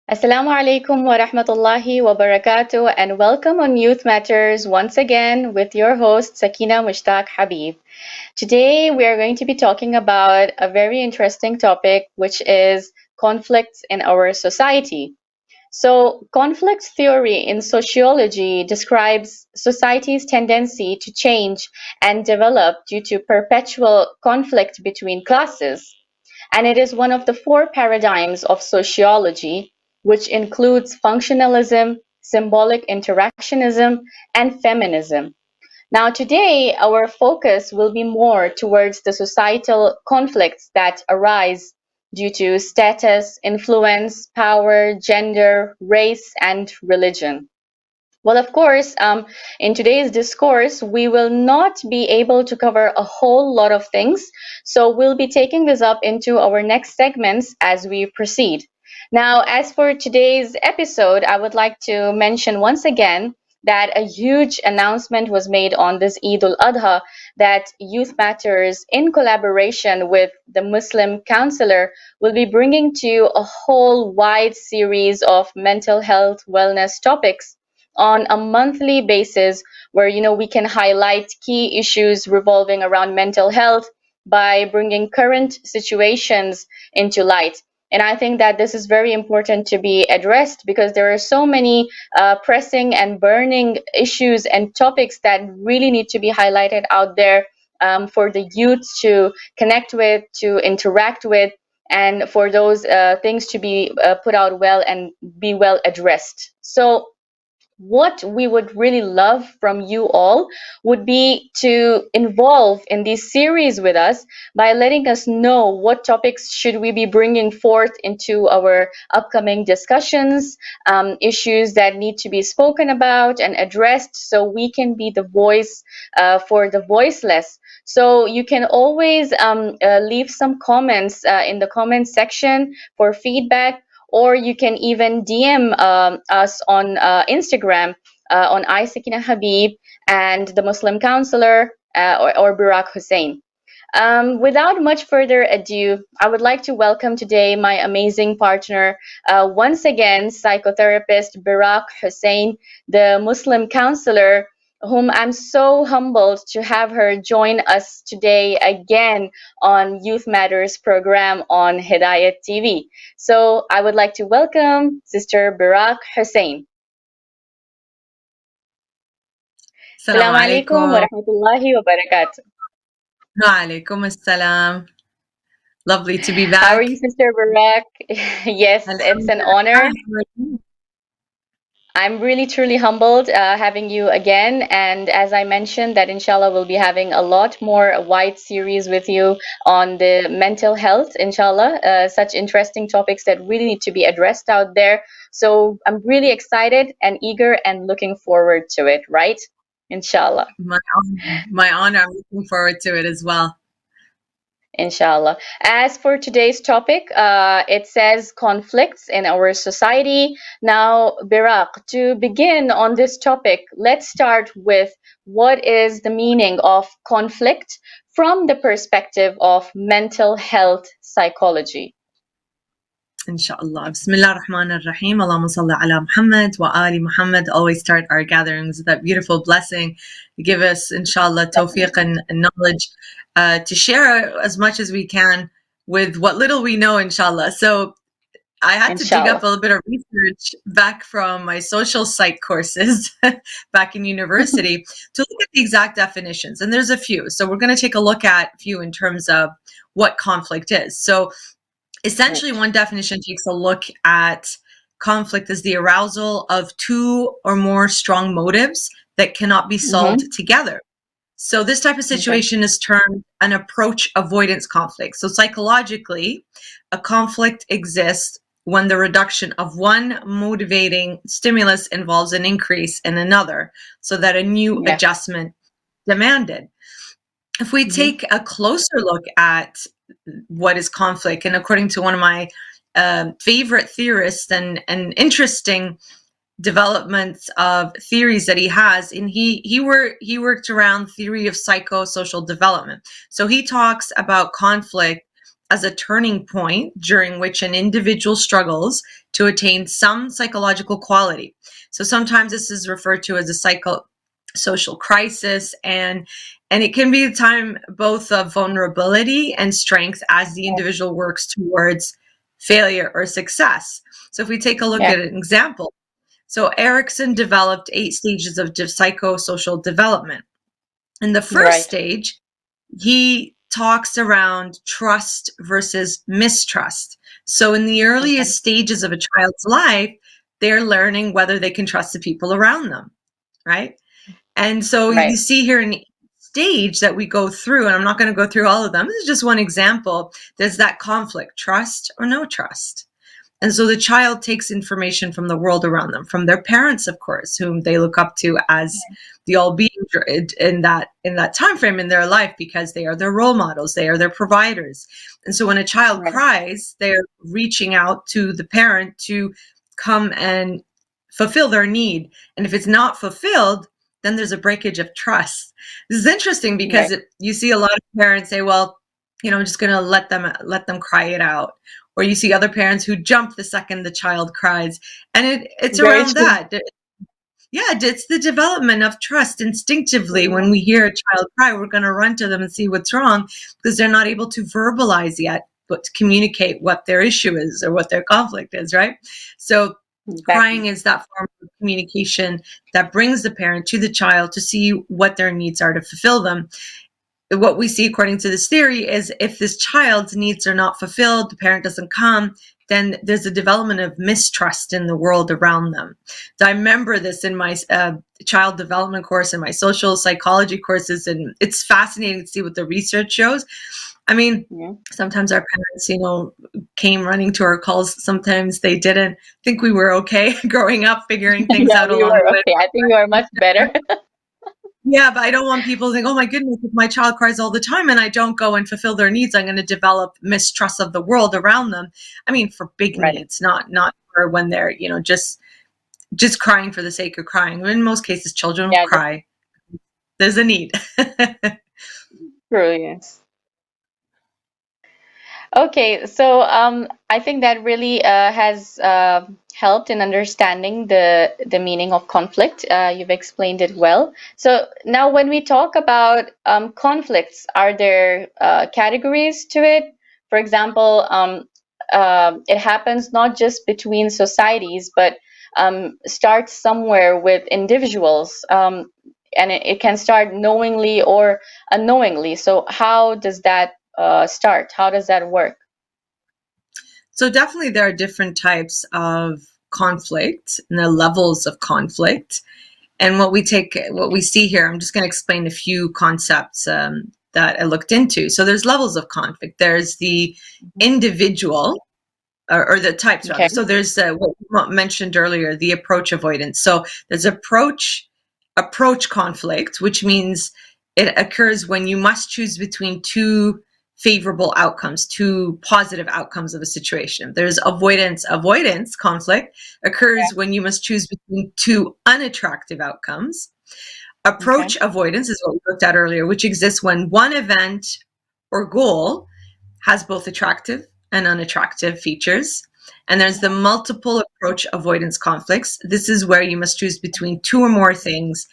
Assalamu alaikum wa rahmatullahi wa barakatuh, and welcome on Youth Matters once again with your host Sakina Mushtaq Habib. Today we are going to be talking about a very interesting topic, which is conflicts in our society. So, conflict theory in sociology describes society's tendency to change and develop due to perpetual conflict between classes, and it is one of the four paradigms of sociology, which includes functionalism, symbolic interactionism, and feminism. Now, today, our focus will be more towards the societal conflicts that arise due to status, influence, power, gender, race, and religion. Well, of course, in today's discourse, we will not be able to cover a whole lot of things. So we'll be taking this up into our next segments as we proceed. Now, as for today's episode, I would like to mention once again that a huge announcement was made on this Eid al-Adha that Youth Matters, in collaboration with the Muslim counselor, will be bringing to you a whole wide series of mental health wellness topics on a monthly basis where we can highlight key issues revolving around mental health by bringing current situations into light. And I think that this is very important to be addressed because there are so many pressing and burning issues and topics that really need to be highlighted out there for the youth to connect with, to interact with, and for those things to be put out well and be well addressed. So what we would really love from you all would be to involve in this series with us by letting us know what topics should we be bringing forth into our upcoming discussions, issues that need to be spoken about and addressed so we can be the voice for the voiceless. So you can always leave some comments in the comment section for feedback, or you can even DM us on Instagram on Sakina Habib and the Muslim counselor or Barak Hussein. Without much further ado, I would like to welcome today my amazing partner, once again, psychotherapist Barak Hussein, the Muslim counselor, whom I'm so humbled to have her join us today again on Youth Matters program on Hidayat TV. So I would like to welcome Sister Barak Hussein. Assalamu alaikum wa rahmatullahi wa barakatuh. Wa alaikum assalam. Lovely to be back. How are you, Sister Barak? Yes, it's an honor. I'm really truly humbled having you again. And as I mentioned, that inshallah we'll be having a lot more wide series with you on the mental health, inshallah, such interesting topics that really need to be addressed out there. So I'm really excited and eager and looking forward to it, right? Inshallah. My honor. I'm looking forward to it as well. Inshallah. As for today's topic, it says conflicts in our society. Now, Barak, to begin on this topic, let's start with what is the meaning of conflict from the perspective of mental health psychology. Inshallah. Bismillah ar-Rahman ar-Rahim. Allahumma salli ala Muhammad wa ali Muhammad. Always start our gatherings with that beautiful blessing. Give us, inshallah, tawfiq and knowledge to share as much as we can with what little we know, inshallah. So I had to dig up a little bit of research back from my social psych courses back in university to look at the exact definitions. And there's a few. So we're going to take a look at a few in terms of what conflict is. So essentially, one definition takes a look at conflict as the arousal of two or more strong motives that cannot be solved together. So this type of situation is termed an approach avoidance conflict. So psychologically, a conflict exists when the reduction of one motivating stimulus involves an increase in another, so that a new adjustment demanded. If we take a closer look at what is conflict, and according to one of my favorite theorists and interesting developments of theories that he has, and he worked around theory of psychosocial development. So he talks about conflict as a turning point during which an individual struggles to attain some psychological quality. So sometimes this is referred to as a psychosocial crisis, and it can be a time both of vulnerability and strength as the individual works towards failure or success. So if we take a look Yeah. at an example, so Erickson developed 8 stages of psychosocial development. In the first Right. stage, he talks around trust versus mistrust. So in the Okay. earliest stages of a child's life, they're learning whether they can trust the people around them, right? And so you Right. see here in each stage that we go through, and I'm not going to go through all of them. This is just one example. There's that conflict, trust or no trust. And so the child takes information from the world around them, from their parents, of course, whom they look up to as the all being in that time frame in their life, because they are their role models, they are their providers. And so when a child Right. cries, they're reaching out to the parent to come and fulfill their need. And if it's not fulfilled, then there's a breakage of trust. This is interesting because Right. you see a lot of parents say, well, I'm just going to let them cry it out. Or you see other parents who jump the second the child cries. And it's Very around true. that. Yeah, it's the development of trust. Instinctively, Mhm. when we hear a child cry, we're going to run to them and see what's wrong, because they're not able to verbalize yet, but to communicate what their issue is or what their conflict is, right? So Exactly. crying is that form of communication that brings the parent to the child to see what their needs are to fulfill them. What we see according to this theory is if this child's needs are not fulfilled, the parent doesn't come, then there's a development of mistrust in the world around them. So I remember this in my child development course and my social psychology courses, and it's fascinating to see what the research shows. I mean, Yeah. sometimes our parents, came running to our calls. Sometimes they didn't think we were okay growing up, figuring things Yeah, out we along were the way. okay. I think we were much better. Yeah, but I don't want people to think, oh my goodness, if my child cries all the time and I don't go and fulfill their needs, I'm going to develop mistrust of the world around them. I mean, for big Right. needs, not for when they're, just crying for the sake of crying. In most cases, children will Yeah, just cry. There's a need. true, yes. Okay, so I think that really has helped in understanding the meaning of conflict. You've explained it well. So now, when we talk about conflicts, are there categories to it? For example, it happens not just between societies, but starts somewhere with individuals, and it can start knowingly or unknowingly. So how does that start? How does that work? So definitely there are different types of conflict and the levels of conflict. And what we see here, I'm just going to explain a few concepts that I looked into. So there's levels of conflict. There's the individual, or the types rather. Okay. So there's what we mentioned earlier, the approach avoidance. So there's approach conflict, which means it occurs when you must choose between two favorable outcomes, two positive outcomes of a situation. There's avoidance conflict occurs when you must choose between two unattractive outcomes. Okay. Approach avoidance is what we looked at earlier, which exists when one event or goal has both attractive and unattractive features. And there's the multiple approach avoidance conflicts. This is where you must choose between two or more things,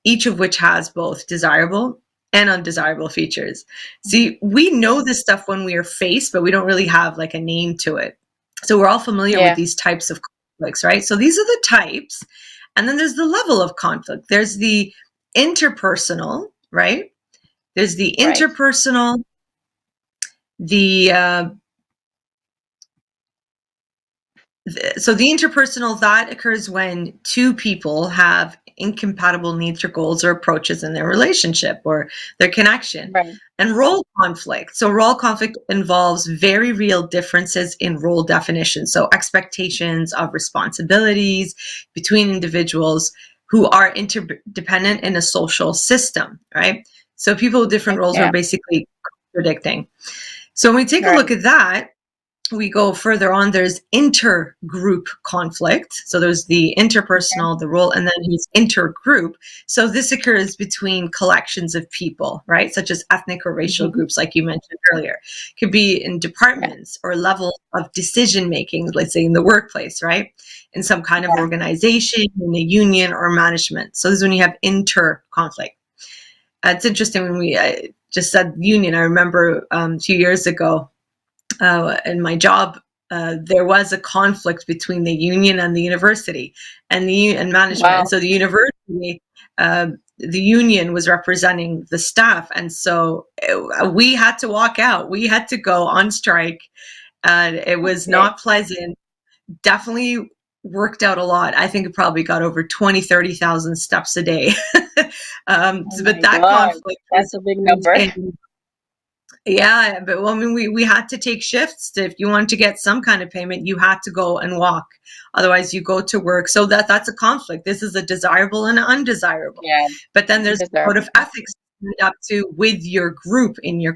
each of which has both desirable and undesirable features. See, we know this stuff when we are faced, but we don't really have like a name to it. So we're all familiar with Yeah. these types of conflicts, right? So these are the types. And then there's the level of conflict. There's the interpersonal, right? There's the Right. interpersonal, the so the interpersonal, that occurs when two people have incompatible needs or goals or approaches in their relationship or their connection. Right. And role conflict. So role conflict involves very real differences in role definitions. So expectations of responsibilities between individuals who are interdependent in a social system, right? So people with different roles are Yeah. basically contradicting. So when we take a Right. look at that, we go further on, there's intergroup conflict. So there's the interpersonal, the role, and then there's intergroup. So this occurs between collections of people, right? Such as ethnic or racial groups, like you mentioned earlier. Could be in departments or level of decision making, let's say in the workplace, right? In some kind of organization, in a union or management. So this is when you have inter-conflict. It's interesting when we just said union. I remember a few years ago, in my job, there was a conflict between the union and the university and management. Wow. And so the university, the union was representing the staff. And so we had to walk out. We had to go on strike. And it was not pleasant. Definitely worked out a lot. I think it probably got over 20, 30,000 steps a day. But that conflict, that's a big number. Yeah, but well, I mean, we had to take shifts. If you wanted to get some kind of payment, you had to go and walk. Otherwise, you go to work. So that's a conflict. This is a desirable and undesirable. Yeah. But then there's a code of ethics up to with your group in your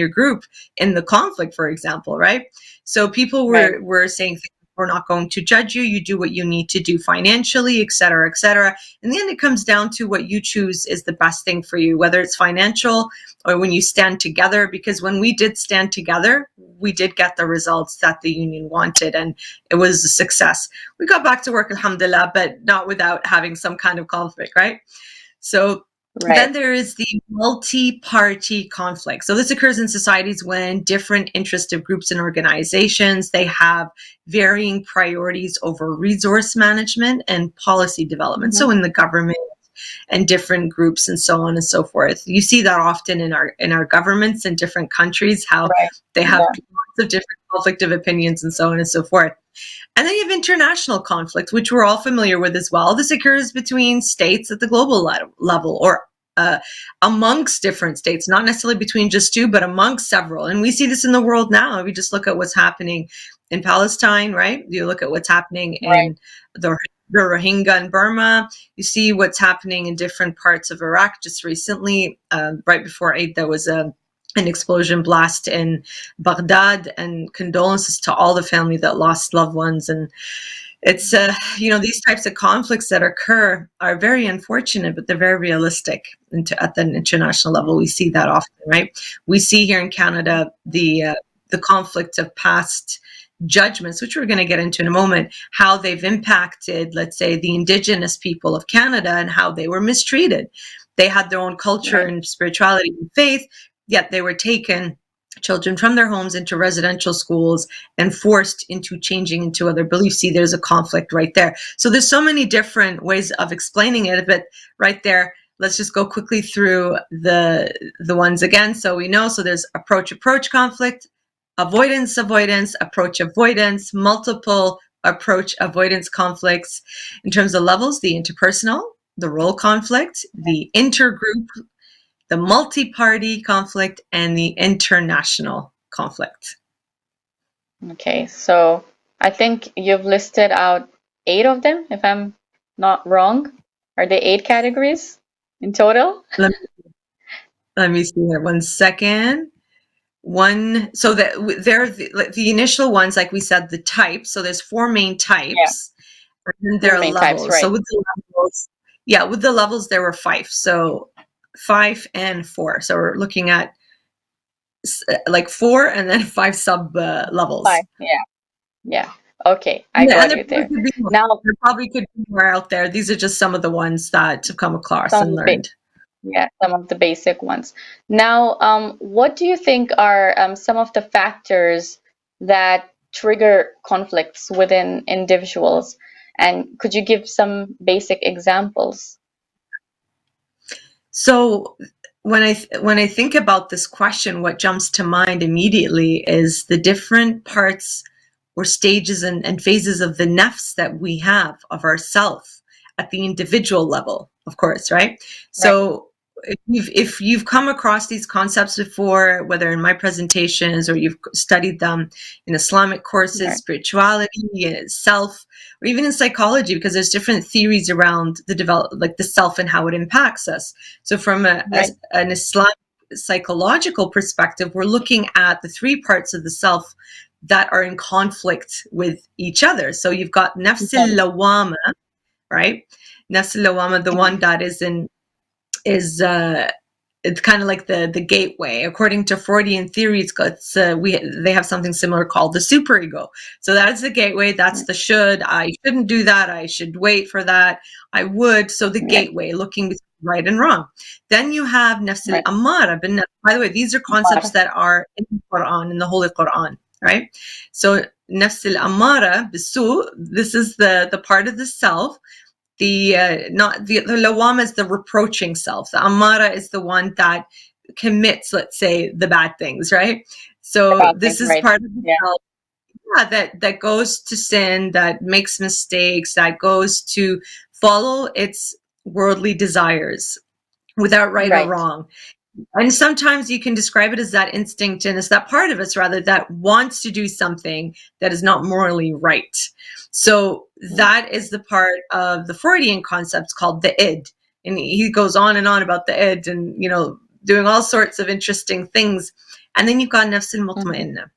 group in the conflict, for example, right? So people were saying, we're not going to judge you. You do what you need to do financially, et cetera, et cetera. In the end, it comes down to what you choose is the best thing for you, whether it's financial or when you stand together. Because when we did stand together, we did get the results that the union wanted, and it was a success. We got back to work, alhamdulillah, but not without having some kind of conflict, right? So then there is the multi-party conflict. So this occurs in societies when different interested groups and organizations, they have varying priorities over resource management and policy development. So in the government and different groups and so on and so forth. You see that often in our governments in different countries, how they have lots of different conflict of opinions and so on and so forth. And then you have international conflict, which we're all familiar with as well. This occurs between states at the global level or amongst different states, not necessarily between just two, but amongst several. And we see this in the world now. We just look at what's happening in Palestine, right? You look at what's happening in the Rohingya in Burma. You see what's happening in different parts of Iraq. Just recently, right before Eid, there was an explosion blast in Baghdad, and condolences to all the family that lost loved ones. And it's, these types of conflicts that occur are very unfortunate, but they're very realistic at the international level. We see that often, right? We see here in Canada the conflict of past judgments, which we're going to get into in a moment, how they've impacted, let's say, the Indigenous people of Canada and how they were mistreated. They had their own culture and spirituality and faith, yet they were taken, children from their homes, into residential schools and forced into changing into other beliefs. See, there's a conflict right there. So there's so many different ways of explaining it, but right there, let's just go quickly through the ones again. So we know, so there's approach conflict, avoidance, approach avoidance, multiple approach avoidance conflicts. In terms of levels, the interpersonal, the role conflict, the intergroup, the multi-party conflict, and the international conflict. Okay, so I think you've listed out 8 of them, if I'm not wrong. Are they 8 categories in total? Let me see here. 1 second. So that they're the initial ones, like we said, the types. So there's 4 main types, and then there are levels. Types, so with the levels, there were 5. So 5 and 4. So we're looking at like 4 and then 5 sub levels. 5, yeah. Okay, I got you there. Now there probably could be more out there. These are just some of the ones that have come across and learned. Some of the basic ones. Now, what do you think are some of the factors that trigger conflicts within individuals? And could you give some basic examples? So when I think about this question, what jumps to mind immediately is the different parts or stages and phases of the nafs that we have of ourself at the individual level, of course, right? So if you've come across these concepts before, whether in my presentations or you've studied them in Islamic courses, spirituality, self, or even in psychology, because there's different theories around the self and how it impacts us. So from an Islamic psychological perspective, we're looking at the 3 parts of the self that are in conflict with each other. So you've got nafs al-lawama, right? Nafs al-lawama, the one that is it's kind of like the gateway. According to Freudian theories, they have something similar called the superego. So that's the gateway. That's the should. I shouldn't do that. I should wait for that. I would. So the gateway, looking between right and wrong. Then you have nafs al-ammara. By the way, these are concepts that are in the Quran, in the Holy Quran, right? So nafs al-ammara bisu. This is the part of the self. The lawama is the reproaching self. The amara is the one that commits, let's say, the bad things, right? So this is part of the self, that goes to sin, that makes mistakes, that goes to follow its worldly desires without right or wrong. And sometimes you can describe it as that instinct, and it's that part of us rather that wants to do something that is not morally right. So that is the part of the Freudian concepts called the id. And he goes on and on about the id and, doing all sorts of interesting things. And then you've got nafs al-mutma'inna.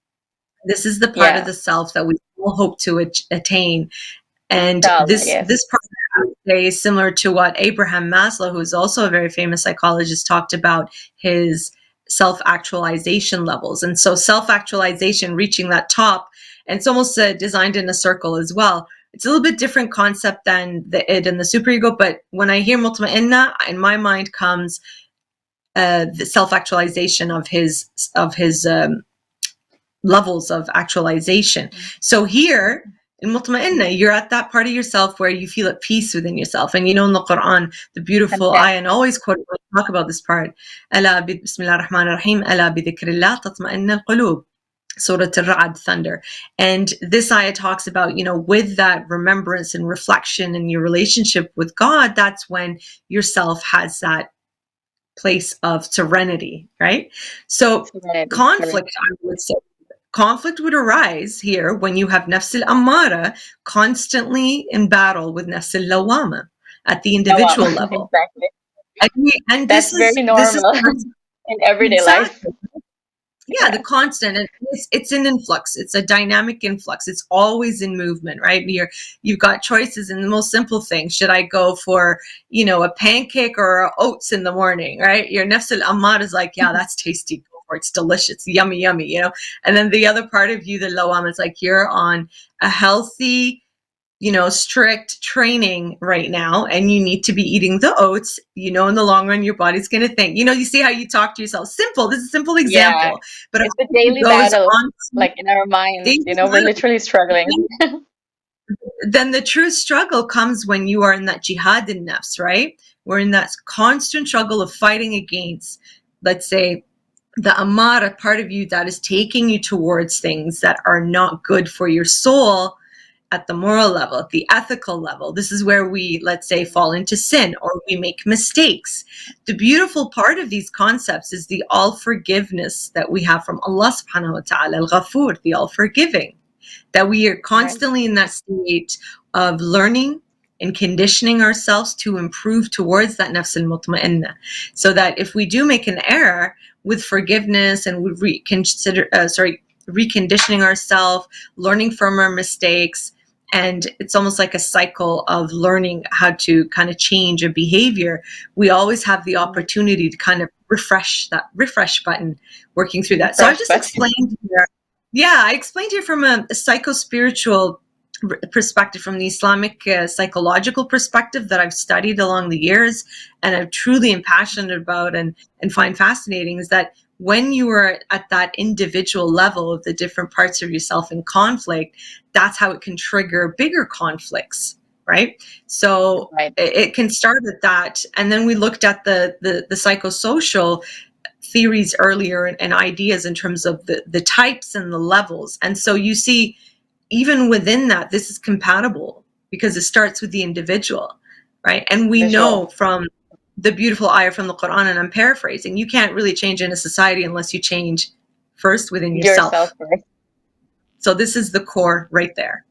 This is the part of the self that we all hope to attain. And this part, I would say, is similar to what Abraham Maslow, who is also a very famous psychologist, talked about his self-actualization levels. And so self-actualization, reaching that top, and it's almost designed in a circle as well. It's a little bit different concept than the id and the superego, but when I hear mutma'inna, in my mind comes the self-actualization of his levels of actualization. So here in mutma'inna, you're at that part of yourself where you feel at peace within yourself. And in the Quran, the beautiful ayah, and always quote when I talk about this part, Ala bismillah ar-Rahman ar-Rahim, Ala bi dhikrillah tatma'inna al-qulub. Surah Al-Ra'd, thunder. And this ayah talks about, with that remembrance and reflection and your relationship with God, that's when yourself has that place of serenity, right? So conflict, I would say, conflict would arise here when you have nafs al-ammara constantly in battle with nafs al-lawama at the individual level. Exactly. And that's very normal in everyday life. Yeah, the constant, and it's an influx. It's a dynamic influx. It's always in movement, right? You've got choices in the most simple things. Should I go for, a pancake or oats in the morning, right? Your nafs al-ammar is like, yeah, that's tasty. Go for it. It's delicious, yummy, yummy, And then the other part of you, the lawam, is like, you're on a healthy, strict training right now, and you need to be eating the oats, in the long run, your body's going to think, you see how you talk to yourself. Simple. This is a simple example, but it's a daily battle, like in our minds, we're literally struggling. Then the true struggle comes when you are in that jihad in nafs, right? We're in that constant struggle of fighting against, let's say, the amara part of you that is taking you towards things that are not good for your soul at the moral level, at the ethical level. This is where we, let's say, fall into sin or we make mistakes. The beautiful part of these concepts is the all-forgiveness that we have from Allah subhanahu wa ta'ala, al-Ghafur, the all-forgiving, that we are constantly in that state of learning and conditioning ourselves to improve towards that nafs al-mutma'inna. So that if we do make an error, with forgiveness and we reconditioning ourselves, learning from our mistakes, and it's almost like a cycle of learning how to kind of change a behavior. We always have the opportunity to kind of refresh button, working through that. So I've just explained here. Yeah, I explained here from a psycho-spiritual perspective, from the Islamic psychological perspective that I've studied along the years, and I'm truly am passionate about and find fascinating, is that when you are at that individual level of the different parts of yourself in conflict, that's how it can trigger bigger conflicts, right? So it can start at that. And then we looked at the psychosocial theories earlier and ideas in terms of the types and the levels. And so you see, even within that, this is compatible because it starts with the individual, right? And we know from the beautiful ayah from the Quran, and I'm paraphrasing, you can't really change in a society unless you change first within yourself. First. So this is the core right there.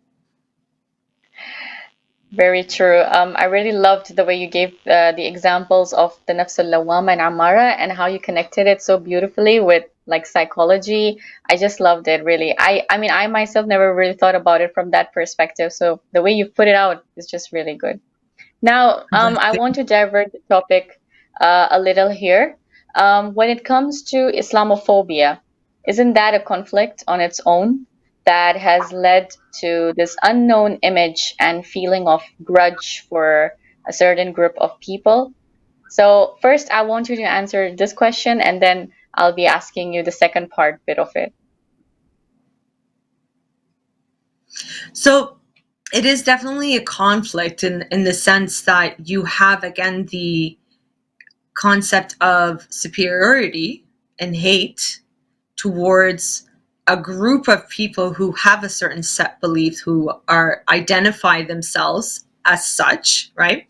Very true. I really loved the way you gave the examples of the nafs al-lawama and amara, and how you connected it so beautifully with like psychology. I just loved it, really. I mean, I myself never really thought about it from that perspective. So the way you've put it out is just really good. Now, Bless I you. want to divert the topic a little here. When it comes to Islamophobia, isn't that a conflict on its own that has led to this unknown image and feeling of grudge for a certain group of people? So, first, I want you to answer this question, and then I'll be asking you the second part bit of it. So it is definitely a conflict in the sense that you have again the concept of superiority and hate towards a group of people who have a certain set belief, who are identify themselves as such, right?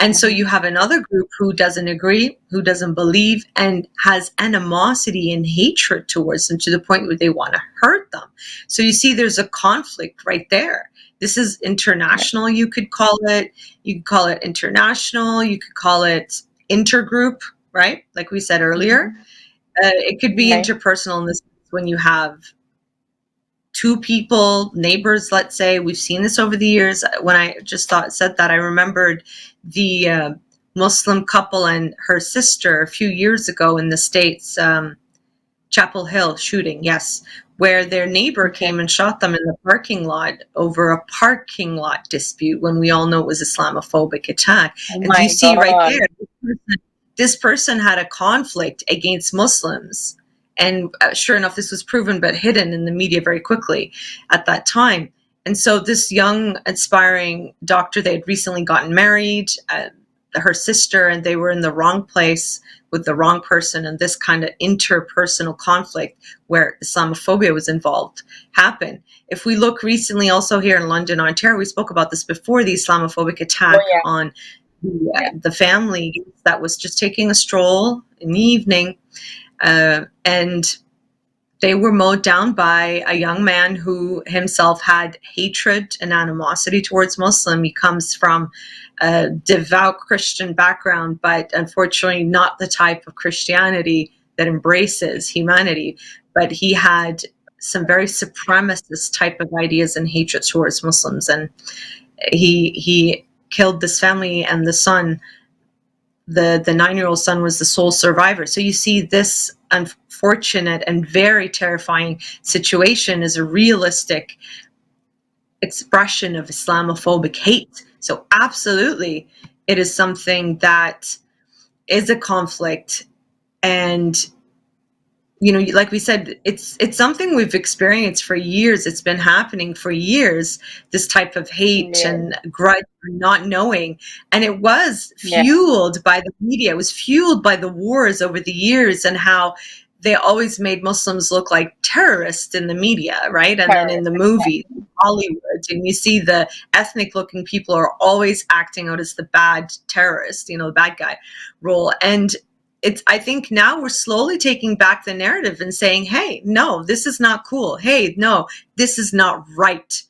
And so Hmm. you have another group who doesn't agree, who doesn't believe, and has animosity and hatred towards them to the point where they want to hurt them. So you see, there's a conflict right there. This is Right. international, you could call it. You could call it international. You could call it intergroup, right? Like we said earlier. Hmm. It could be Right. interpersonal in this when you have two people, neighbors, let's say. We've seen this over the years. When I just said that, I remembered the Muslim couple and her sister a few years ago in the States, Chapel Hill shooting, yes, where their neighbor Okay. came and shot them in the parking lot over a parking lot dispute when we all know it was Islamophobic attack. Oh And you my see right God. there, this person had a conflict against Muslims. And sure enough, this was proven but hidden in the media very quickly at that time. And so this young, aspiring doctor, they had recently gotten married, her sister, and they were in the wrong place with the wrong person, and this kind of interpersonal conflict where Islamophobia was involved happened. If we look recently also here in London, Ontario, we spoke about this before, the Islamophobic Oh attack yeah. on Yeah. the family that was just taking a stroll in the evening, and they were mowed down by a young man who himself had hatred and animosity towards Muslim. He comes from a devout Christian background, but unfortunately not the type of Christianity that embraces humanity. But he had some very supremacist type of ideas and hatred towards Muslims, and he killed this family, and the son, the 9-year-old son, was the sole survivor. So you see, this unfortunate and very terrifying situation is a realistic expression of Islamophobic hate. So absolutely, it is something that is a conflict. And like we said, it's something we've experienced for years. It's been happening for years, this type of hate Yeah. and grudge and not knowing. And it was Yeah. fueled by the media. It was fueled by the wars over the years, and how they always made Muslims look like terrorists in the media, right? And then in Terrorist. the movies, Exactly. Hollywood, and you see the ethnic looking people are always acting out as the bad terrorist, the bad guy role. And I think now we're slowly taking back the narrative and saying, hey, no, this is not cool. Hey, no, this is not right.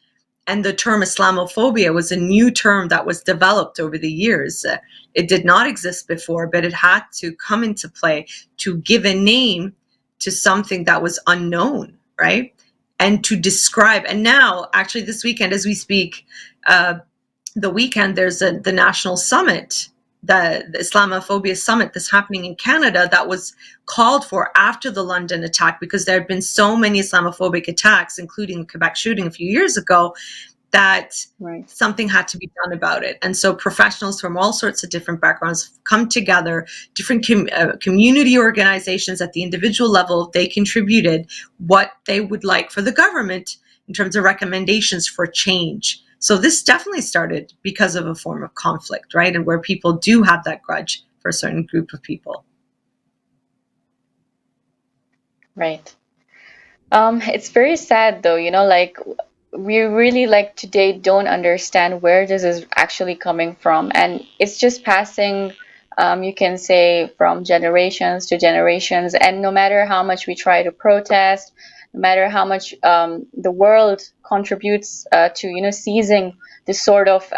And the term Islamophobia was a new term that was developed over the years. It did not exist before, but it had to come into play to give a name to something that was unknown, right? And to describe. And now, actually, this weekend, as we speak, the weekend, there's the national summit, the Islamophobia summit that's happening in Canada, that was called for after the London attack, because there had been so many Islamophobic attacks, including the Quebec shooting a few years ago, that Right. something had to be done about it. And so professionals from all sorts of different backgrounds come together, different community organizations at the individual level. They contributed what they would like for the government in terms of recommendations for change. So this definitely started because of a form of conflict, right? And where people do have that grudge for a certain group of people. Right. It's very sad though, like we really like today don't understand where this is actually coming from, and it's just passing, you can say, from generations to generations. And no matter how much we try to protest, no matter how much the world contributes to seizing this sort of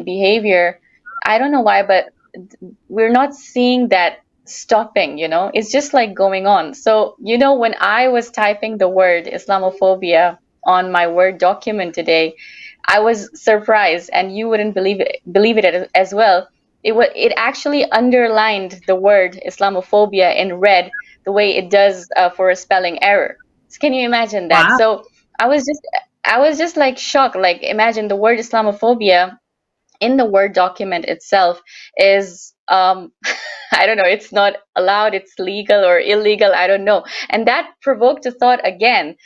behavior, I don't know why, but we're not seeing that stopping, it's just like going on. So, when I was typing the word Islamophobia on my Word document today, I was surprised, and you wouldn't believe it as well. It actually underlined the word Islamophobia in red the way it does for a spelling error. So can you imagine that? Wow. So I was just I was just like shocked. Like, imagine the word Islamophobia in the Word document itself is I don't know, it's not allowed, it's legal or illegal, I don't know. And that provoked a thought again.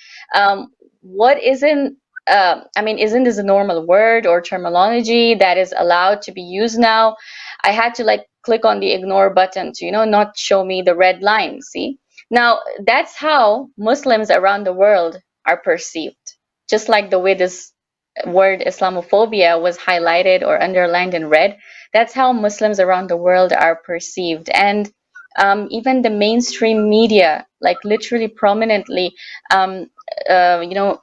What isn't I mean, isn't this a normal word or terminology that is allowed to be used now? I had to like click on the ignore button to, not show me the red line. See? Now, that's how Muslims around the world are perceived. Just like the way this word Islamophobia was highlighted or underlined in red, that's how Muslims around the world are perceived. And even the mainstream media, like literally prominently, um, you know,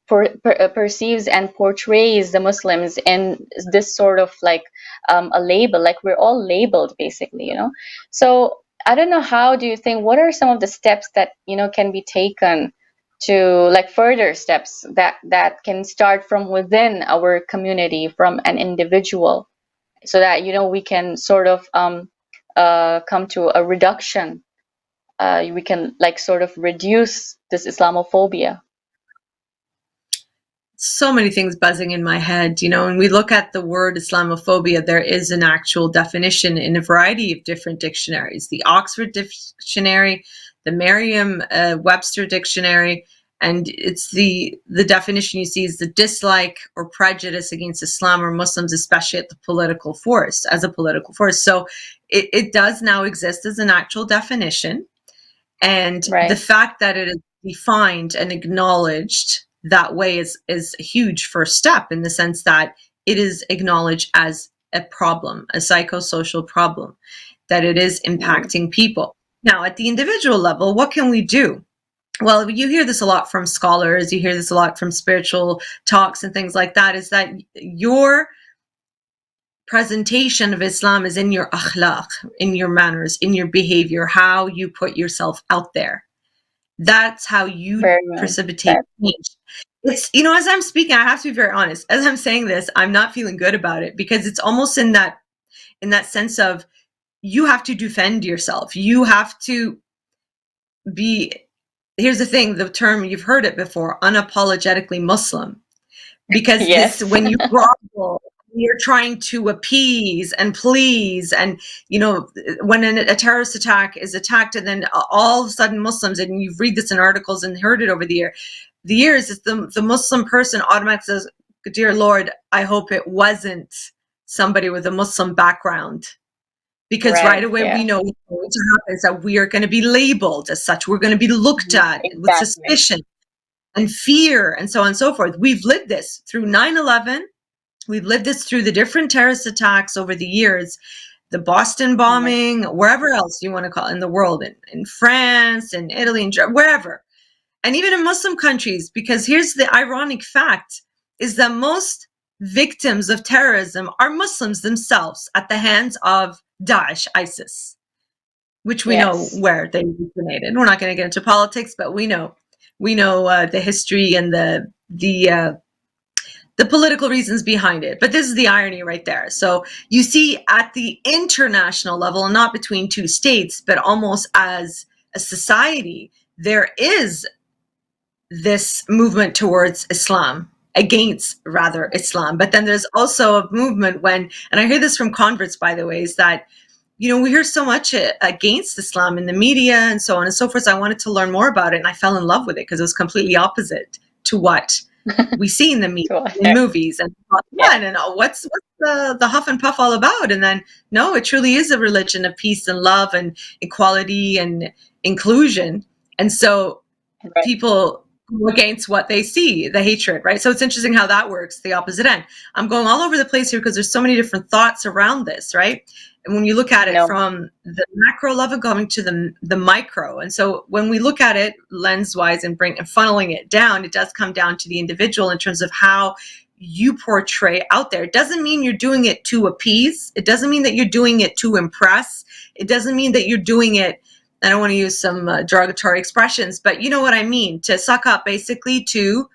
perceives and portrays the Muslims in this sort of like a label, like we're all labeled basically. So I don't know, how do you think, what are some of the steps that, can be taken to like further steps that can start from within our community, from an individual, so that we can sort of come to a reduction. We can like sort of reduce this Islamophobia. So many things buzzing in my head, when we look at the word Islamophobia, there is an actual definition in a variety of different dictionaries. The Oxford Dictionary, the Merriam-Webster Dictionary, and it's the definition you see is the dislike or prejudice against Islam or Muslims, especially as a political force. So it does now exist as an actual definition. And the Right. fact that it is defined and acknowledged that way is a huge first step, in the sense that it is acknowledged as a problem, a psychosocial problem, that it is Mm. impacting people. Now, at the individual level, what can we do? Well, you hear this a lot from scholars, you hear this a lot from spiritual talks and things like that, is that your presentation of Islam is in your akhlaq, in your manners, in your behavior, how you put yourself out there. That's how you Very well precipitate said. change. It's, as I'm speaking, I have to be very honest. As I'm saying this, I'm not feeling good about it, because it's almost in that sense of, you have to defend yourself. You have to be, here's the thing, the term, you've heard it before, unapologetically Muslim. Because this, Yes. when you grovel, you're trying to appease and please, and when a terrorist attack is attacked, and then all of a sudden Muslims, and you've read this in articles and heard it over the years, is the Muslim person automatically says, dear Lord, I hope it wasn't somebody with a Muslim background. Because right Right. away we Yeah. know what's going to happen is that we are going to be labeled as such. We're going to be looked Mhm. at with Exactly. suspicion and fear, and so on and so forth. We've lived this through 9/11. We've lived this through the different terrorist attacks over the years, the Boston Right. bombing, wherever else you want to call it in the world, in France, in Italy, in wherever, and even in Muslim countries. Because here's the ironic fact, is that most victims of terrorism are Muslims themselves, at the hands of Daesh, ISIS, which we know Yes. where they originated. We're not going to get into politics, but we know the history and the political reasons behind it. But this is the irony right there. So you see, at the international level, and not between two states, but almost as a society, there is this movement towards Islam, against rather Islam. But then there's also a movement when, and I hear this from converts, by the way, is that we hear so much against Islam in the media and so on and so forth. So I wanted to learn more about it, and I fell in love with it, because it was completely opposite to what we see in the media, So, in movies, and yeah. yeah, and what's the huff and puff all about? And then no, it truly is a religion of peace and love and equality and inclusion. And so Right. people go against what they see, the hatred, right? So it's interesting how that works, the opposite end. I'm going all over the place here because there's so many different thoughts around this, right? And when you look at I it know. from the macro level going to the micro, and so when we look at it lens wise and funneling it down, it does come down to the individual in terms of how you portray out there. It doesn't mean you're doing it to appease. It doesn't mean that you're doing it to impress. It doesn't mean that you're doing it, I don't want to use some derogatory expressions, but you know what I mean, to suck up basically to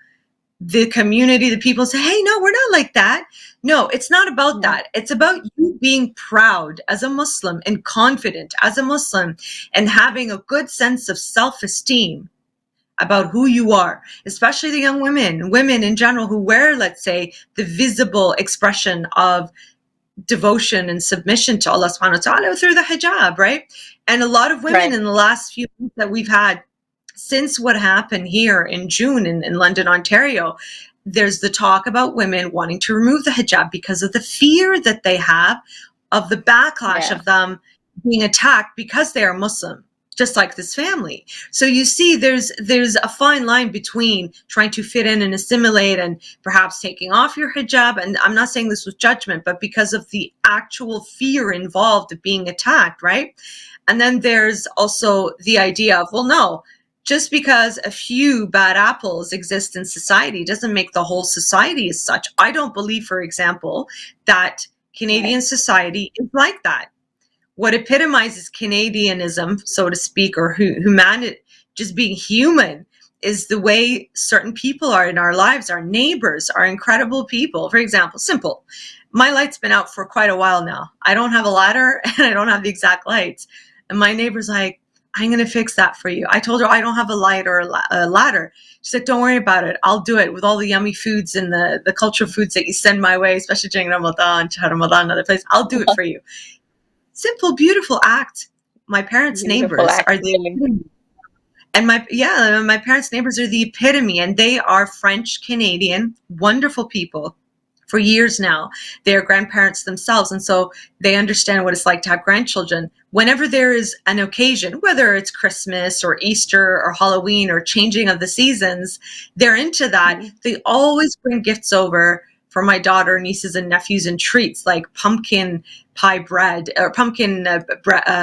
the community, the people say, hey, no, we're not like that. No, it's not about that. It's about you being proud as a Muslim and confident as a Muslim and having a good sense of self-esteem about who you are, especially the young women in general who wear, let's say, the visible expression of devotion and submission to Allah subhanahu wa ta'ala through the hijab, right? And a lot of women in the last few months that we've had since what happened here in June in London, Ontario, there's the talk about women wanting to remove the hijab because of the fear that they have of the backlash of them being attacked because they are Muslim, just like this family. So you see, there's a fine line between trying to fit in and assimilate and perhaps taking off your hijab. And I'm not saying this with judgment, but because of the actual fear involved of being attacked, right? And then there's also the idea of, well, no, just because a few bad apples exist in society doesn't make the whole society as such. I don't believe, for example, that Canadian society is like that. What epitomizes Canadianism, so to speak, or humanity, just being human, is the way certain people are in our lives. Our neighbors are incredible people. For example, simple. My light's been out for quite a while now. I don't have a ladder and I don't have the exact lights. And my neighbor's like, I'm going to fix that for you. I told her I don't have a light or a ladder. She said, don't worry about it. I'll do it with all the yummy foods and the cultural foods that you send my way, especially during Ramadan, other place. I'll do it for you. Simple, beautiful act. My parents' neighbors are the epitome. And my parents' neighbors are the epitome, and they are French Canadian, wonderful people. For years now, they are grandparents themselves, and so they understand what it's like to have grandchildren. Whenever there is an occasion, whether it's Christmas or Easter or Halloween or changing of the seasons, they're into that. They always bring gifts over for my daughter, nieces, and nephews, and treats like pumpkin pie bread or pumpkin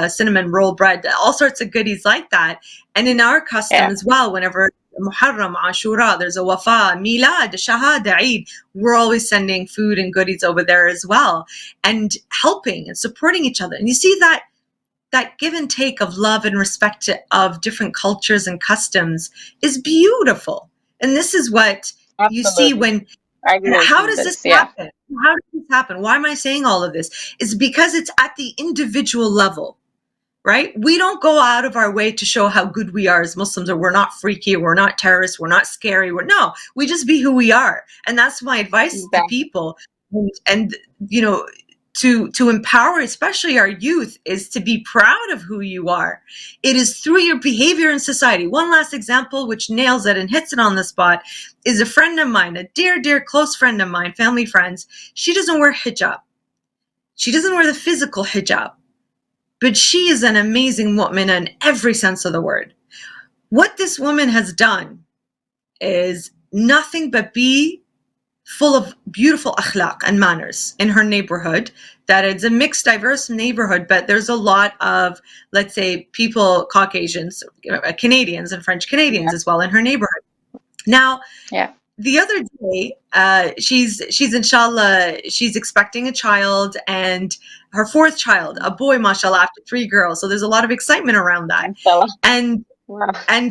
cinnamon roll bread, all sorts of goodies like that. And in our custom as well, whenever Muharram, Ashura, there's a Wafa, Milad, Shahada, Eid, we're always sending food and goodies over there as well, and helping and supporting each other. And you see that give and take of love and respect of different cultures and customs is beautiful. And this is what you see when, how does this happen? How does this happen? Why am I saying all of this? It's because it's at the individual level. Right? We don't go out of our way to show how good we are as Muslims, or we're not freaky, or we're not terrorists, we're not scary. We just be who we are. And that's my advice to people. And you know, to empower, especially our youth, is to be proud of who you are. It is through your behavior in society. One last example, which nails it and hits it on the spot, is a friend of mine, a dear, dear close friend of mine, family friends. She doesn't wear hijab. She doesn't wear the physical hijab. But she is an amazing woman in every sense of the word. What this woman has done is nothing but be full of beautiful akhlaq and manners in her neighborhood. That it's a mixed, diverse neighborhood, but there's a lot of, let's say, people, Caucasians, Canadians, and French Canadians as well in her neighborhood. Now, the other day, she's inshallah, she's expecting a child, and her fourth child, a boy, mashallah, after 3 girls. So there's a lot of excitement around that. And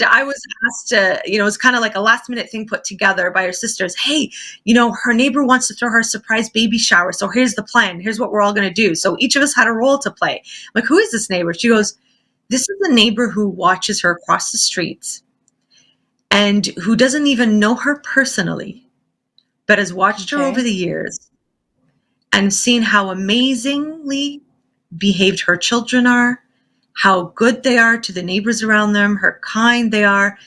I was asked to, it's kind of like a last minute thing put together by her sisters. Hey, her neighbor wants to throw her a surprise baby shower. So here's the plan. Here's what we're all going to do. So each of us had a role to play. I'm like, who is this neighbor? She goes, this is the neighbor who watches her across the streets, and who doesn't even know her personally, but has watched her over the years and seen how amazingly behaved her children are, how good they are to the neighbors around them, how kind they are, and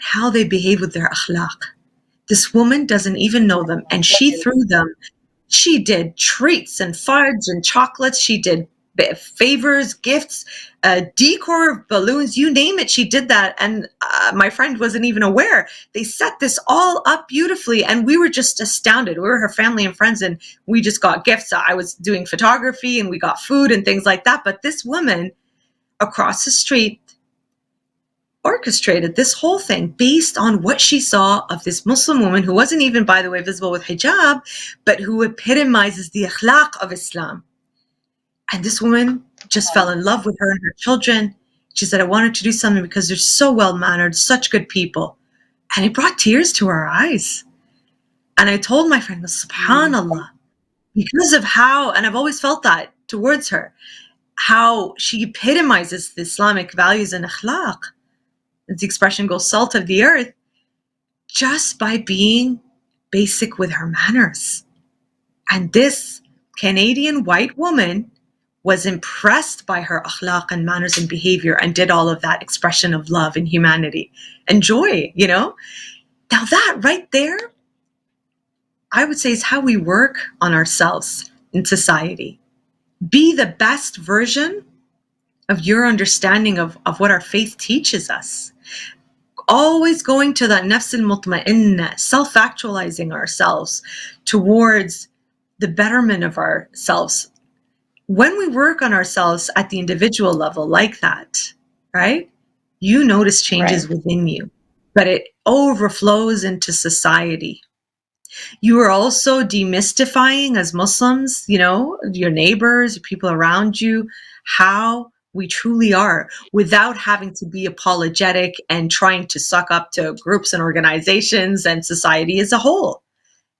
how they behave with their akhlaq. This woman doesn't even know them, and she threw them. She did treats and fudge and chocolates. She did favors, gifts, decor of balloons, you name it, she did that. And my friend wasn't even aware. They set this all up beautifully, and we were just astounded. We were her family and friends, and we just got gifts. I was doing photography, and we got food and things like that. But this woman across the street orchestrated this whole thing based on what she saw of this Muslim woman who wasn't even, by the way, visible with hijab, but who epitomizes the akhlaq of Islam. And this woman just fell in love with her and her children. She said, I wanted to do something because they're so well-mannered, such good people. And it brought tears to her eyes. And I told my friend, subhanallah, because of how, and I've always felt that towards her, how she epitomizes the Islamic values and akhlaq. As the expression goes, salt of the earth, just by being basic with her manners. And this Canadian white woman was impressed by her akhlaq and manners and behavior and did all of that expression of love and humanity and joy, you know? Now that right there, I would say is how we work on ourselves in society. Be the best version of your understanding of what our faith teaches us. Always going to that nafs al-mutma'inna, self-actualizing ourselves towards the betterment of ourselves. When we work on ourselves at the individual level like that, right, you notice changes Right. within you, but it overflows into society. You are also demystifying as Muslims, you know, your neighbors, people around you, how we truly are without having to be apologetic and trying to suck up to groups and organizations and society as a whole.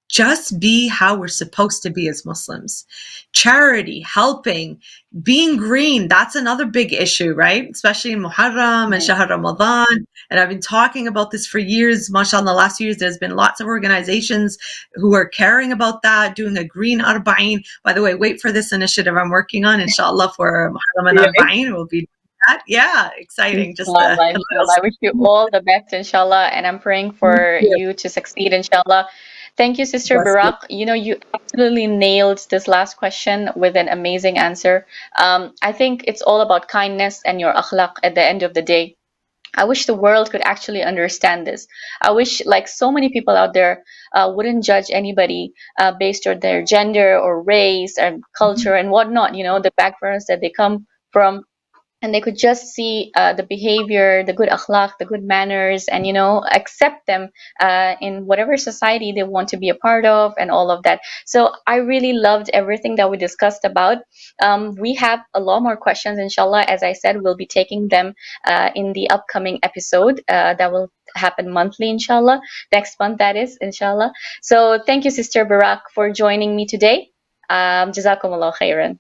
Just be how we're supposed to be as Muslims. Charity, helping, being green, that's another big issue, right? Especially in Muharram and Shahr Ramadan. And I've been talking about this for years. MashaAllah, in the last few years, there's been lots of organizations who are caring about that, doing a green arba'in. By the way, wait for this initiative I'm working on, inshallah, for Muharram and Really? arba'in. We'll be doing that. Yeah, exciting. Just a Inshallah, little inshallah. I wish you all the best, inshallah, and I'm praying for you to succeed, inshallah. Thank you, Sister bless you. Barak. You know, you absolutely nailed this last question with an amazing answer. I think it's all about kindness and your akhlaq at the end of the day. I wish the world could actually understand this. I wish, like so many people out there, wouldn't judge anybody based on their gender or race and culture and whatnot, you know, the backgrounds that they come from, and they could just see the behavior, the good akhlaq, the good manners, and you know, accept them in whatever society they want to be a part of, and all of that. So I really loved everything that we discussed about. We have a lot more questions, inshallah. As I said, we'll be taking them in the upcoming episode that will happen monthly, inshallah. Next month, that is, inshallah. So thank you, Sister Barak, for joining me today. Jazakumullah khairan.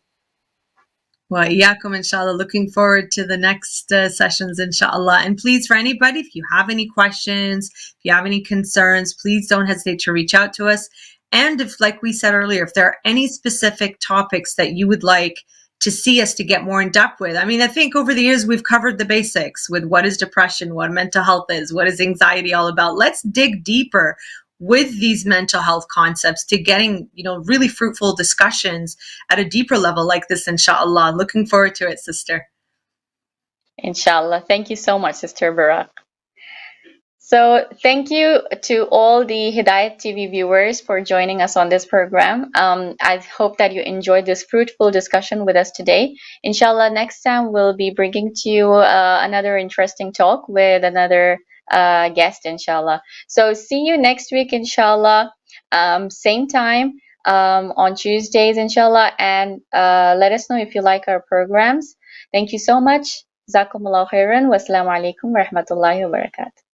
Well, yakum, inshallah. Looking forward to the next sessions, inshallah. And please, for anybody, if you have any questions, if you have any concerns, please don't hesitate to reach out to us. And if, like we said earlier, if there are any specific topics that you would like to see us to get more in depth with. I mean, I think over the years we've covered the basics with what is depression, what mental health is, what is anxiety all about. Let's dig deeper with these mental health concepts to getting, you know, really fruitful discussions at a deeper level like this, inshallah. Looking forward to it, sister. Inshallah. Thank you so much, Sister Barak. So, thank you to all the Hidayat TV viewers for joining us on this program. I hope that you enjoyed this fruitful discussion with us today. Inshallah, next time we'll be bringing to you another interesting talk with another guest, inshallah. So, see you next week, inshallah. Same time on Tuesdays, inshallah. And let us know if you like our programs. Thank you so much. Jazakumullah khairan. Wassalamu alaikum wa rahmatullahi wa barakatuh.